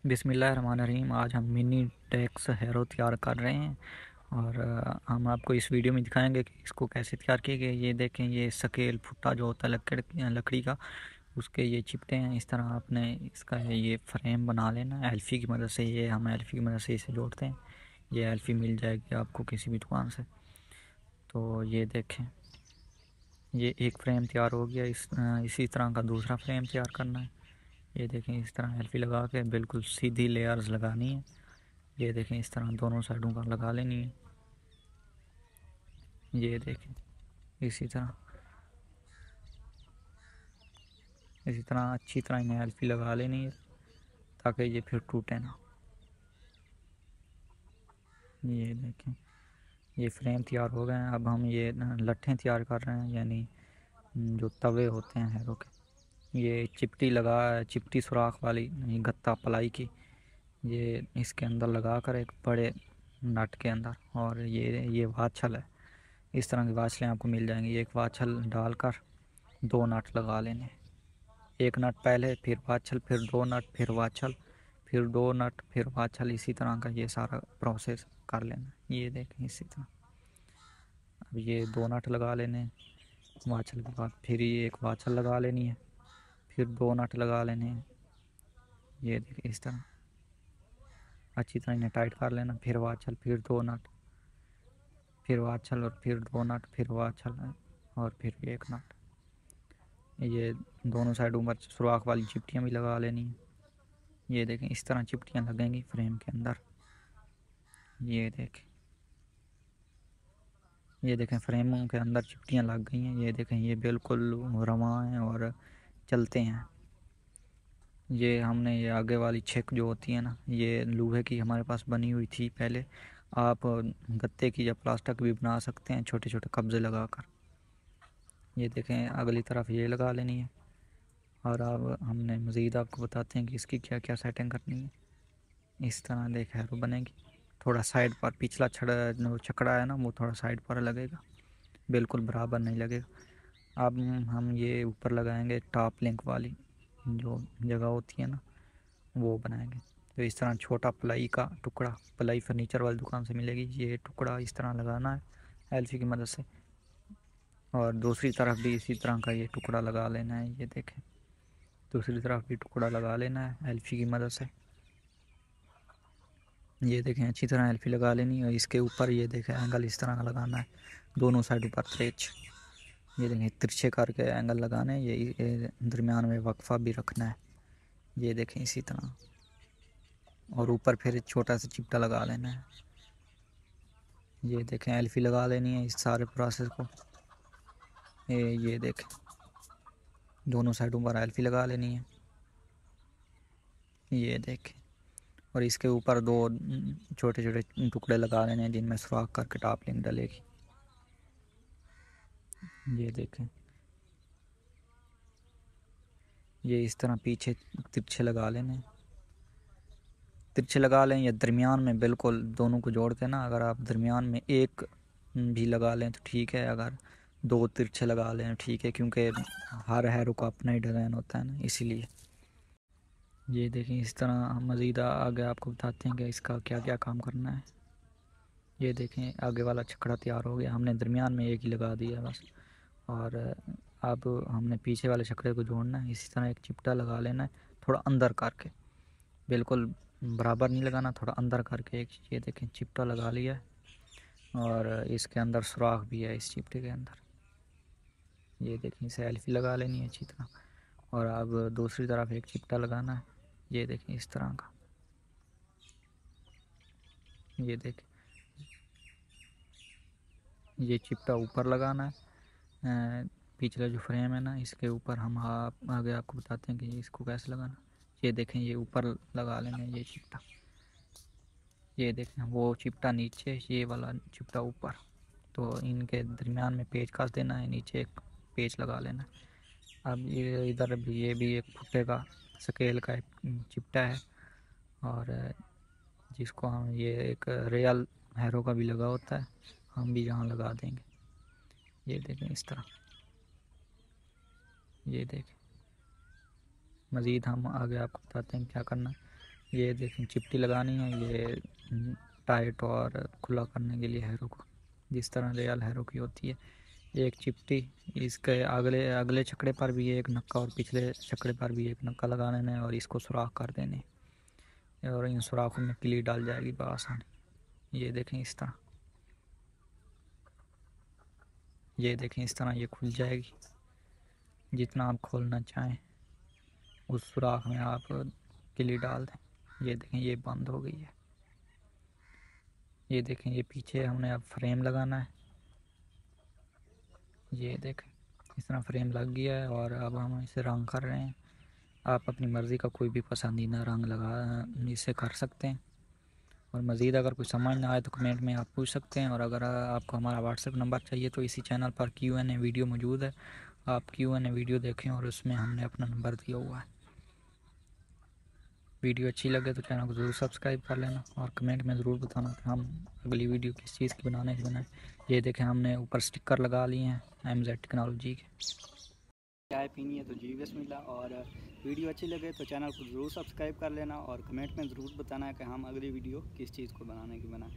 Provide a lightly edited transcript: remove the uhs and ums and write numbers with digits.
बिस्मिल्लाहिर्रहमानिर्रहीम। आज हम मिनी टैक्स हैरो तैयार कर रहे हैं और हम आपको इस वीडियो में दिखाएंगे कि इसको कैसे तैयार किए गए। ये देखें, ये स्केल फुट्टा जो होता है लकड़ी का, उसके ये चिपटे हैं। इस तरह आपने इसका ये फ्रेम बना लेना है एल्फ़ी की मदद से। ये हम एल्फ़ी की मदद से इसे जोड़ते हैं। ये एल्फ़ी मिल जाएगी आपको किसी भी दुकान से। तो ये देखें, ये एक फ्रेम तैयार हो गया। इसी तरह का दूसरा फ्रेम तैयार करना है। ये देखें, इस तरह एल्फ़ी लगा के बिल्कुल सीधी लेयर्स लगानी है। ये देखें, इस तरह दोनों साइडों पर लगा लेनी है। ये देखें, इसी तरह अच्छी तरह इन्हें एल्फ़ी लगा लेनी है ताकि ये फिर टूटे ना। ये देखें, ये फ्रेम तैयार हो गए हैं। अब हम ये लट्ठें तैयार कर रहे हैं, यानी जो तवे होते हैं हैरों के। ये चिपटी सुराख वाली गत्ता पलाई की, ये इसके अंदर लगा कर एक बड़े नट के अंदर, और ये वाछल है। इस तरह की वाछलें आपको मिल जाएंगी। एक वाछल डालकर दो नट लगा लेने। एक नट पहले, फिर वाछल, फिर दो नट, फिर वाछल, फिर दो नट, फिर वाछल। इसी तरह का ये सारा प्रोसेस कर लेना। ये देखें, इसी तरह अब ये दो नट लगा लेने वाछल के बाद, फिर ये एक वाछल लगा लेनी है, फिर दो नट लगा लेने हैं। ये देखिए, इस तरह अच्छी तरह इन्हें टाइट कर लेना। फिर वाछल, फिर दो नट, फिर वाछल, और फिर दो नट, फिर वाछल, और फिर एक नट। ये दोनों साइडों पर सुराख वाली चिपटियाँ भी लगा लेनी है। ये देखें, इस तरह चिपटियाँ लगेंगी फ्रेम के अंदर। ये देखें फ्रेमों के अंदर चिपटियाँ लग गई हैं। ये देखें, ये बिल्कुल रवां हैं और चलते हैं। ये हमने ये आगे वाली छेक जो होती है ना, ये लोहे की हमारे पास बनी हुई थी पहले। आप गत्ते की या प्लास्टिक भी बना सकते हैं छोटे छोटे कब्जे लगाकर। ये देखें, अगली तरफ ये लगा लेनी है। और अब हमने मज़ीद आपको बताते हैं कि इसकी क्या क्या सेटिंग करनी है। इस तरह देख हैरो बनेगी। थोड़ा साइड पर पिछला जो छकड़ा है ना, वो थोड़ा साइड पर लगेगा, बिल्कुल बराबर नहीं लगेगा। अब हम ये ऊपर लगाएंगे टॉप लिंक वाली जो जगह होती है ना, वो बनाएंगे। तो इस तरह छोटा प्लाई का टुकड़ा, प्लाई फर्नीचर वाली दुकान से मिलेगी, ये टुकड़ा इस तरह लगाना है एल्फी की मदद से। और दूसरी तरफ भी इसी तरह का ये टुकड़ा लगा लेना है। ये देखें, दूसरी तरफ भी टुकड़ा लगा लेना है एल्फी की मदद से। ये देखें, अच्छी तरह एल्फी लगा लेनी है। और इसके ऊपर ये देखें, एंगल इस तरह का लगाना है, दोनों साइडों पर त्रेच। ये देखें, तिरछे करके एंगल लगाने, ये दरमियान में वक्फा भी रखना है। ये देखें, इसी तरह। और ऊपर फिर छोटा सा चिपटा लगा लेना है। ये देखें, एल्फी लगा लेनी है इस सारे प्रोसेस को। ये देखें, दोनों साइडों पर एल्फी लगा लेनी है। ये देखें, और इसके ऊपर दो छोटे छोटे टुकड़े लगा लेने हैं जिनमें सुराख करके टॉप लिंक डलेगी। ये देखें, ये इस तरह पीछे तिरछे लगा लेने, तिरछे लगा लें या दरमियान में बिल्कुल दोनों को जोड़ के ना। अगर आप दरमियान में एक भी लगा लें तो ठीक है, अगर दो तिरछे लगा लें ठीक है, क्योंकि हर हैरो का अपना ही डिज़ाइन होता है ना, इसीलिए। ये देखें, इस तरह हम मज़ीद आगे आपको बताते हैं कि इसका क्या क्या काम करना है। ये देखें, आगे वाला छकड़ा तैयार हो गया। हमने दरमियान में एक ही लगा दिया बस। और अब हमने पीछे वाले छकड़े को जोड़ना है। इसी तरह एक चिपटा लगा लेना है, थोड़ा अंदर करके, बिल्कुल बराबर नहीं लगाना, थोड़ा अंदर करके एक। ये देखें, चिपटा लगा लिया है और इसके अंदर सुराख भी है इस चिपटे के अंदर। ये देखें, इसे एल्फी लगा लेनी है अच्छी तरह। और अब दूसरी तरफ एक चिपटा लगाना है। ये देखें, इस तरह का। ये देखें, ये चिपटा ऊपर लगाना है। पिछला जो फ्रेम है ना, इसके ऊपर हम आगे आपको बताते हैं कि इसको कैसे लगाना। ये देखें, ये ऊपर लगा लेना है ये चिपटा। ये देखें, वो चिपटा नीचे, ये वाला चिपटा ऊपर। तो इनके दरमियान में पेच कस देना है, नीचे एक पेच लगा लेना है। अब ये इधर भी, ये भी एक फुट्टे का स्केल का एक चिपटा है। और जिसको हम, ये एक रियल हैरो का भी लगा होता है, हम भी यहाँ लगा देंगे। ये देखें, इस तरह। ये देखें, मज़ीद हम आगे आपको बताते हैं क्या करना है। ये देखें चिपटी लगानी है, ये टाइट और खुला करने के लिए हैरो को, जिस तरह रियल हैरो की होती है। एक चिपटी, इसके अगले अगले छकड़े पर भी एक नक्का और पिछले छकड़े पर भी एक नक्का लगा देना है और इसको सुराख कर देने, और इन सुराखों में किली डाल जाएगी बआसानी। ये देखें इस तरह, ये देखें इस तरह ये खुल जाएगी। जितना आप खोलना चाहें उस सुराख में आप किली डाल दें। ये देखें ये बंद हो गई है। ये देखें ये पीछे हमने अब फ्रेम लगाना है। ये देखें इस तरह फ्रेम लग गया है और अब हम इसे रंग कर रहे हैं। आप अपनी मर्ज़ी का कोई भी पसंदीदा रंग लगा इसे कर सकते हैं। और मज़ीद अगर कुछ समझ ना आए तो कमेंट में आप पूछ सकते हैं। और अगर आपको हमारा व्हाट्सएप नंबर चाहिए तो इसी चैनल पर Q&A वीडियो मौजूद है, आप Q&A वीडियो देखें और उसमें हमने अपना नंबर दिया हुआ है। वीडियो अच्छी लगे तो चैनल को ज़रूर सब्सक्राइब कर लेना और कमेंट में ज़रूर बताना कि हम अगली वीडियो किस चीज़ की बनाने की बनाए। ये देखें हमने ऊपर स्टिकर लगा लिए हैं MZ टेक्नोलॉजी के। चाय पीनी है तो जी बिस्मिल्लाह। और वीडियो अच्छी लगे तो चैनल को ज़रूर सब्सक्राइब कर लेना और कमेंट में ज़रूर बताना है कि हम अगली वीडियो किस चीज़ को बनाने की बनाएं।